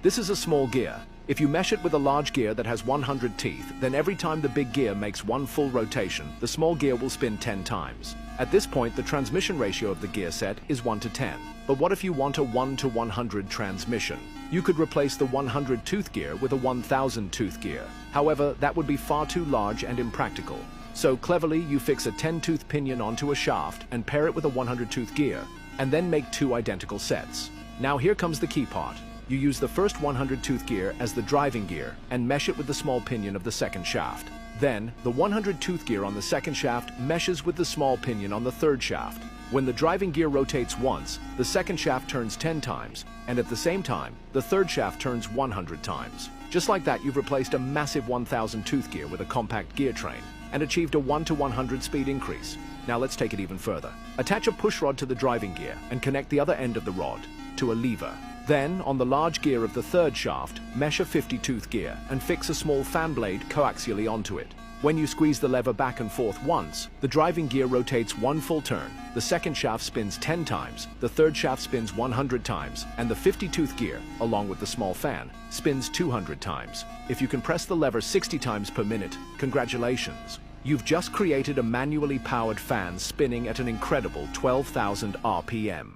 This is a small gear. If you mesh it with a large gear that has 100 teeth, then every time the big gear makes one full rotation, the small gear will spin 10 times. At this point, the transmission ratio of the gear set is 1 to 10. But what if you want a 1 to 100 transmission? You could replace the 100 tooth gear with a 1000 tooth gear. However, that would be far too large and impractical. So cleverly, you fix a 10 tooth pinion onto a shaft and pair it with a 100 tooth gear, and then make two identical sets. Now here comes the key part. You use the first 100 tooth gear as the driving gear and mesh it with the small pinion of the second shaft. Then, the 100 tooth gear on the second shaft meshes with the small pinion on the third shaft. When the driving gear rotates once, the second shaft turns 10 times, and at the same time, the third shaft turns 100 times. Just like that, you've replaced a massive 1000 tooth gear with a compact gear train and achieved a 1 to 100 speed increase. Now let's take it even further. Attach a push rod to the driving gear and connect the other end of the rod to a lever. Then, on the large gear of the third shaft, mesh a 50 tooth gear and fix a small fan blade coaxially onto it. When you squeeze the lever back and forth once, the driving gear rotates one full turn, the second shaft spins 10 times, the third shaft spins 100 times, and the 50 tooth gear, along with the small fan, spins 200 times. If you can press the lever 60 times per minute, congratulations! You've just created a manually powered fan spinning at an incredible 12,000 RPM.